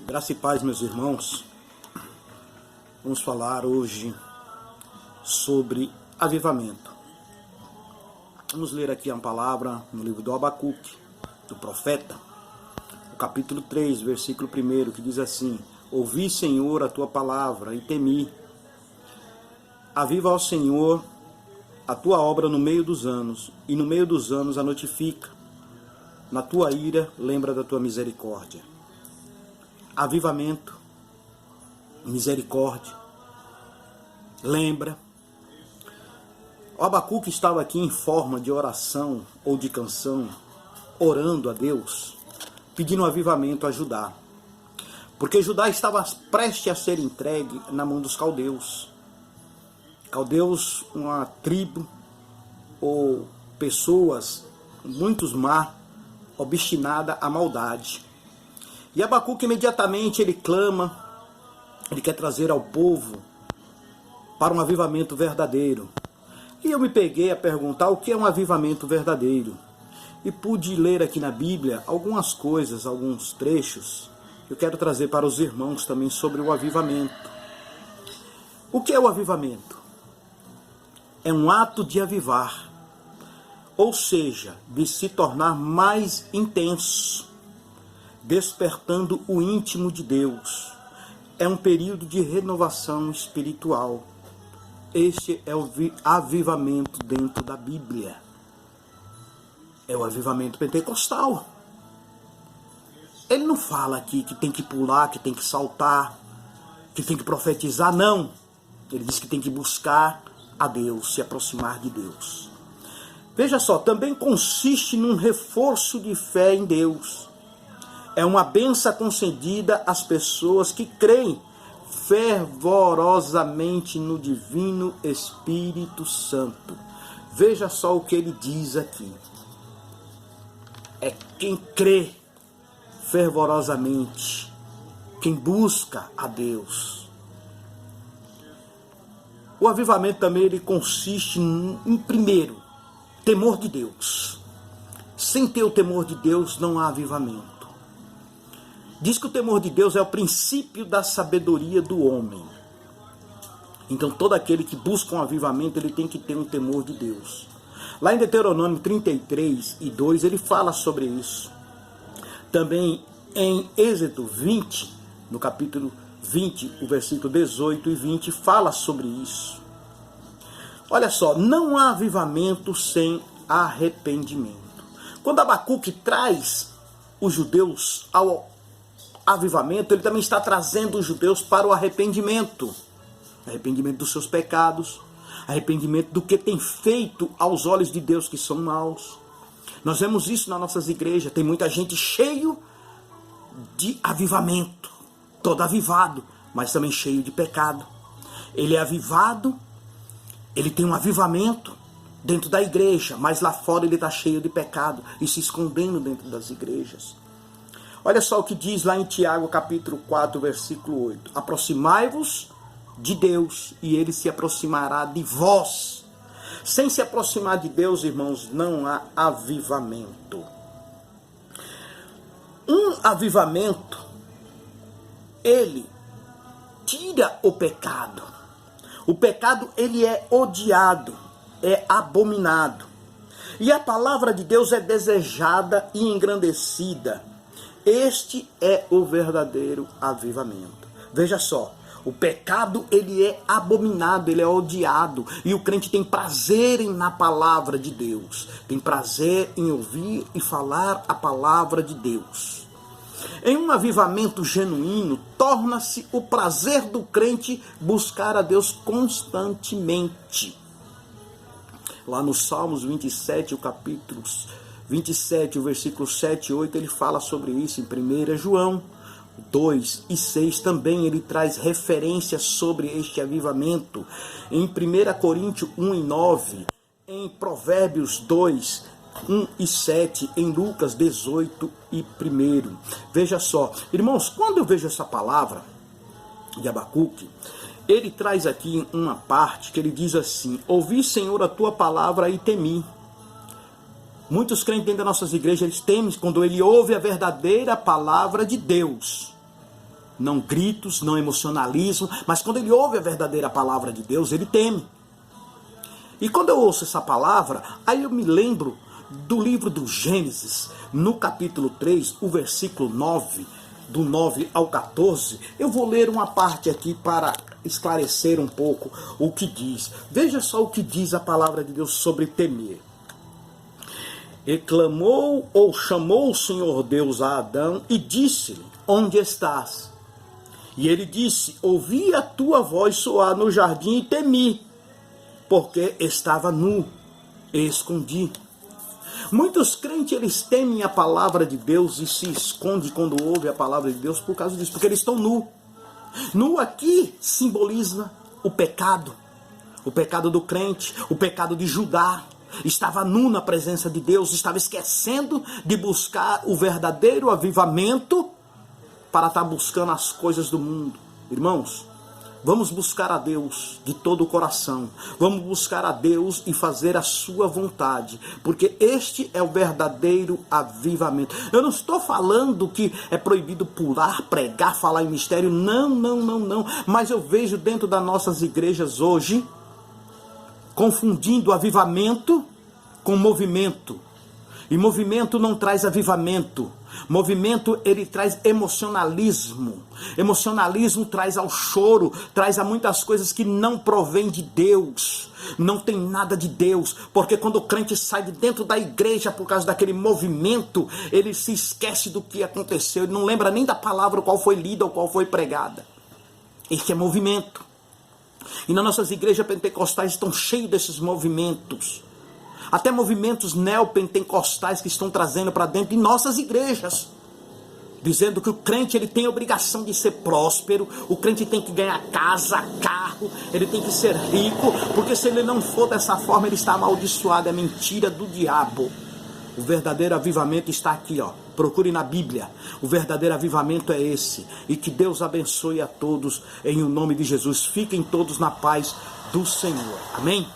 Graça e paz, meus irmãos. Vamos falar hoje sobre avivamento. Vamos ler aqui uma palavra no livro do Abacuque, do profeta, no capítulo 3, versículo 1, que diz assim: Ouvi, Senhor, a tua palavra e temi. Aviva, ó Senhor, a tua obra no meio dos anos, e no meio dos anos a notifica. Na tua ira, lembra da tua misericórdia. Avivamento, misericórdia, lembra. O Abacuque estava aqui em forma de oração ou de canção, orando a Deus, pedindo um avivamento a Judá. Porque Judá estava prestes a ser entregue na mão dos caldeus. Caldeus, uma tribo ou pessoas, muitos má, obstinada à maldade. E Abacuque imediatamente ele clama, ele quer trazer ao povo para um avivamento verdadeiro. E eu me peguei a perguntar o que é um avivamento verdadeiro. E pude ler aqui na Bíblia algumas coisas, alguns trechos, que eu quero trazer para os irmãos também sobre o avivamento. O que é o avivamento? É um ato de avivar, ou seja, de se tornar mais intenso, despertando o íntimo de Deus. É um período de renovação espiritual. Este é o avivamento dentro da Bíblia. É o avivamento pentecostal. Ele não fala aqui que tem que pular, que tem que saltar, que tem que profetizar, não. Ele diz que tem que buscar a Deus, se aproximar de Deus. Veja só, também consiste num reforço de fé em Deus. É uma bênção concedida às pessoas que creem fervorosamente no Divino Espírito Santo. Veja só o que ele diz aqui. É quem crê fervorosamente, quem busca a Deus. O avivamento também ele consiste em, primeiro, temor de Deus. Sem ter o temor de Deus não há avivamento. Diz que o temor de Deus é o princípio da sabedoria do homem. Então todo aquele que busca um avivamento, ele tem que ter um temor de Deus. Lá em Deuteronômio 33 e 2, ele fala sobre isso. Também em Êxodo 20, no capítulo 20, o versículo 18 e 20, fala sobre isso. Olha só, não há avivamento sem arrependimento. Quando Abacuque traz os judeus ao avivamento, ele também está trazendo os judeus para o arrependimento. Arrependimento dos seus pecados, arrependimento do que tem feito aos olhos de Deus que são maus. Nós vemos isso nas nossas igrejas, tem muita gente cheio de avivamento, todo avivado, mas também cheio de pecado. Ele é avivado, ele tem um avivamento dentro da igreja, mas lá fora ele está cheio de pecado e se escondendo dentro das igrejas. Olha só o que diz lá em Tiago, capítulo 4, versículo 8. Aproximai-vos de Deus, e ele se aproximará de vós. Sem se aproximar de Deus, irmãos, não há avivamento. Um avivamento, ele tira o pecado. O pecado, ele é odiado, é abominado. E a palavra de Deus é desejada e engrandecida. Este é o verdadeiro avivamento. Veja só, o pecado ele é abominado, ele é odiado. E o crente tem prazer na palavra de Deus. Tem prazer em ouvir e falar a palavra de Deus. Em um avivamento genuíno, torna-se o prazer do crente buscar a Deus constantemente. Lá no Salmos 27, o capítulo 27, o versículo 7 e 8, ele fala sobre isso. Em 1 João 2 e 6 também ele traz referências sobre este avivamento. Em 1 Coríntios 1 e 9, em Provérbios 2, 1 e 7, em Lucas 18 e 1. Veja só, irmãos, quando eu vejo essa palavra de Abacuque, ele traz aqui uma parte que ele diz assim: ouvi, Senhor, a tua palavra e temi. Muitos crentes dentro das nossas igrejas, eles temem quando ele ouve a verdadeira palavra de Deus. não gritos, não emocionalismo, mas quando ele ouve a verdadeira palavra de Deus, ele teme. E quando eu ouço essa palavra, aí eu me lembro do livro do Gênesis, no capítulo 3, o versículo 9, do 9 ao 14, eu vou ler uma parte aqui para esclarecer um pouco o que diz. Veja só o que diz a palavra de Deus sobre temer. E clamou ou chamou o Senhor Deus a Adão e disse-lhe: onde estás? E ele disse: ouvi a tua voz soar no jardim e temi, porque estava nu e escondi. Muitos crentes, eles temem a palavra de Deus e se escondem quando ouvem a palavra de Deus por causa disso, porque eles estão nu. Nu aqui simboliza o pecado do crente, o pecado de Judá. Estava nu na presença de Deus, estava esquecendo de buscar o verdadeiro avivamento para estar buscando as coisas do mundo. Irmãos, vamos buscar a Deus de todo o coração. Vamos buscar a Deus e fazer a sua vontade, porque este é o verdadeiro avivamento. Eu não estou falando que é proibido pular, pregar, falar em mistério. Não. Mas eu vejo dentro das nossas igrejas hoje, confundindo avivamento com movimento. E movimento não traz avivamento. Movimento, ele traz emocionalismo. Emocionalismo traz ao choro, traz a muitas coisas que não provém de Deus. Não tem nada de Deus. Porque quando o crente sai de dentro da igreja por causa daquele movimento, ele se esquece do que aconteceu. Ele não lembra nem da palavra qual foi lida ou qual foi pregada. Este é movimento. E nas nossas igrejas pentecostais estão cheios desses movimentos. Até movimentos neopentecostais que estão trazendo para dentro de nossas igrejas. Dizendo que o crente, ele tem a obrigação de ser próspero. O crente tem que ganhar casa, carro. Ele tem que ser rico. Porque se ele não for dessa forma, ele está amaldiçoado. É mentira do diabo. O verdadeiro avivamento está aqui, ó. Procure na Bíblia. O verdadeiro avivamento é esse. E que Deus abençoe a todos em o nome de Jesus. Fiquem todos na paz do Senhor. Amém?